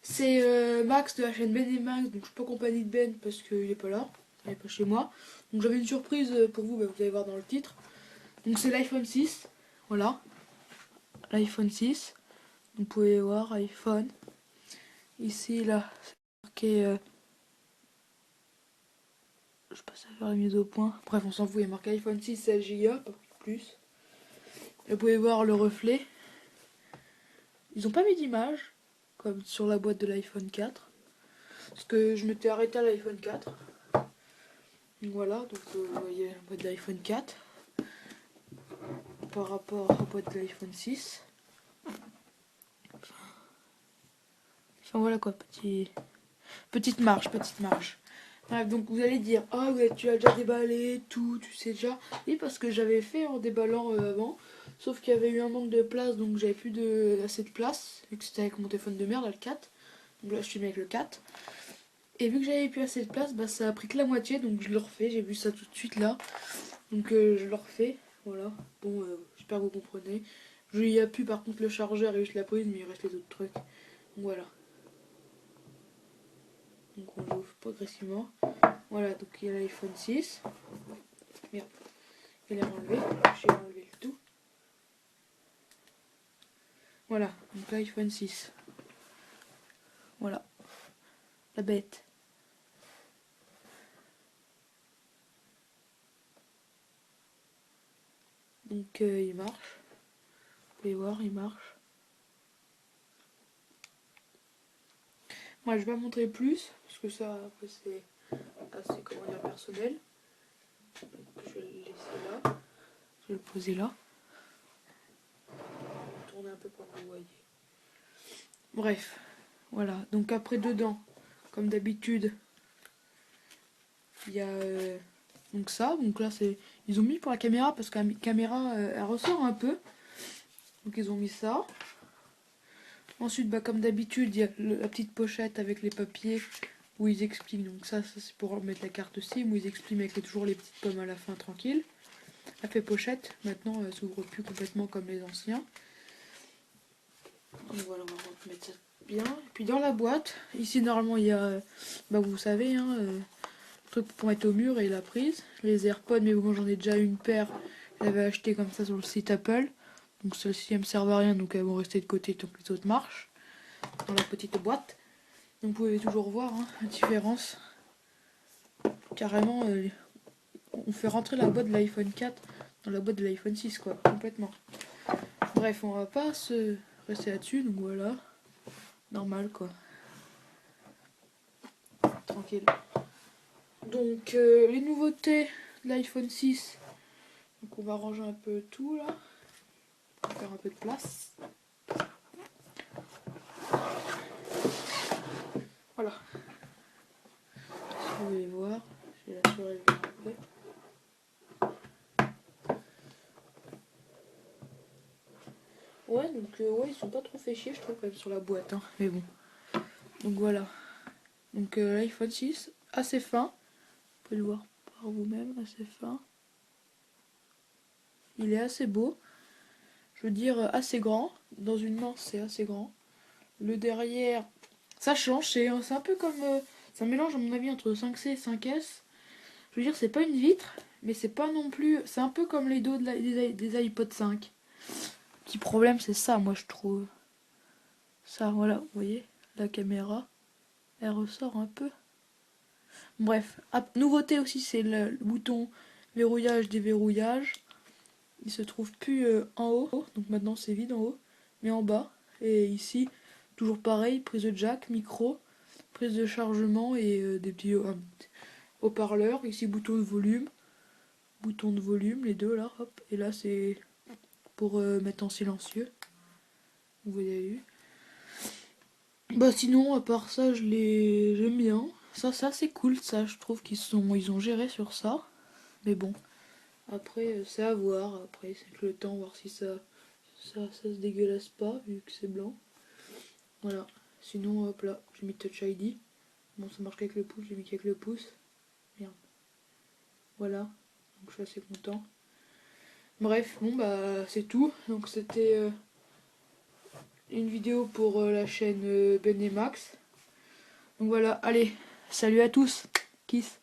C'est Max de la chaîne Ben et Max, donc je suis pas en compagnie de Ben parce qu'il est pas là, il est pas chez moi. Donc j'avais une surprise pour vous, bah, vous allez voir dans le titre. Donc c'est l'iPhone 6, voilà, l'iPhone 6. Vous pouvez voir iPhone. Ici là, c'est marqué, je passe à faire la mise au point. Bref, on s'en fout, il y a marqué iPhone 6 16 Go, pas plus. Et vous pouvez voir le reflet. Ils ont pas mis d'image, comme sur la boîte de l'iPhone 4. Parce que je m'étais arrêté à l'iPhone 4. Donc voilà, donc vous voyez la boîte de l'iPhone 4 par rapport à la boîte de l'iPhone 6. Enfin voilà quoi, petite marche, petite marche. Bref, donc vous allez dire, ah ouais, tu as déjà déballé, tout, tu sais déjà. Oui, parce que j'avais fait en déballant avant, sauf qu'il y avait eu un manque de place, donc j'avais plus assez de place, vu que c'était avec mon téléphone de merde, là, le 4. Donc là, je suis avec le 4. Et vu que j'avais plus assez de place, bah ça a pris que la moitié, donc je le refais, j'ai vu ça tout de suite là. Donc je le refais, voilà. Bon, j'espère que vous comprenez. Il n'y a plus par contre le chargeur et juste la prise, mais il reste les autres trucs. Donc voilà. Donc on l'ouvre progressivement. Voilà, donc il y a l'iPhone 6. Merde, il est enlevé. J'ai enlevé le tout. Voilà, donc l'iPhone 6. Voilà, la bête. Donc il marche. Vous pouvez voir, il marche. Moi je vais pas montrer plus, parce que ça après c'est assez comment dire, personnel. Donc, je vais le laisser là. Je vais le poser là. Tourner un peu pour que vous voyez. Bref, voilà. Donc après dedans, comme d'habitude, il y a donc ça. Donc là c'est, ils ont mis pour la caméra parce que la caméra elle ressort un peu. Donc ils ont mis ça. Ensuite, bah, comme d'habitude, il y a la petite pochette avec les papiers où ils expliquent. Donc ça c'est pour mettre la carte SIM où ils expliquent avec toujours les petites pommes à la fin tranquille. Elle fait pochette. Maintenant, elle s'ouvre plus complètement comme les anciens. Donc voilà, on va mettre ça bien. Et puis dans la boîte, ici normalement il y a, bah vous savez, hein, le truc pour mettre au mur et la prise. Les AirPods, mais bon j'en ai déjà une paire. J'avais acheté comme ça sur le site Apple. Donc celles-ci elles me servent à rien, donc elles vont rester de côté tant que les autres marchent. Dans la petite boîte. Donc vous pouvez toujours voir hein, la différence. Carrément, on fait rentrer la boîte de l'iPhone 4 dans la boîte de l'iPhone 6 quoi, complètement. Bref, on va pas se rester là-dessus, donc voilà. Normal quoi. Tranquille. Donc les nouveautés de l'iPhone 6. Donc on va ranger un peu tout là. Pour faire un peu de place. Voilà. Vous pouvez voir. Je vais la surélever un peu. Ouais, donc ouais, ils sont pas trop fait chier, je trouve, quand même, sur la boîte. Hein. Mais bon. Donc voilà. Donc l'iPhone 6, assez fin. Vous pouvez le voir par vous-même, assez fin. Il est assez beau. Je veux dire, assez grand. Dans une main, c'est assez grand. Le derrière, ça change. C'est un peu comme... c'est un mélange, à mon avis, entre 5C et 5S. Je veux dire, c'est pas une vitre, mais c'est pas non plus... C'est un peu comme les dos des iPod 5. Petit problème, c'est ça, moi, je trouve. Ça, voilà, vous voyez, la caméra, elle ressort un peu. Bref, nouveauté aussi, c'est le bouton verrouillage, déverrouillage. Il se trouve plus en haut, donc maintenant c'est vide en haut, mais en bas. Et ici, toujours pareil, prise de jack, micro, prise de chargement et des petits haut-parleurs. Ici, bouton de volume, les deux là, hop. Et là, c'est pour mettre en silencieux. Vous avez vu. Bah sinon, à part ça, j'aime bien. Ça c'est cool, ça, je trouve ils ont géré sur ça. Mais bon, après, c'est à voir. Après, c'est que le temps, voir si ça se dégueulasse pas, vu que c'est blanc. Voilà. Sinon, hop là, j'ai mis Touch ID. Bon, ça marche qu'avec le pouce, j'ai mis qu'avec le pouce. Merde. Voilà. Donc, je suis assez content. Bref, bon, bah, c'est tout. Donc, c'était une vidéo pour la chaîne Ben et Max. Donc voilà, allez, salut à tous, kiss.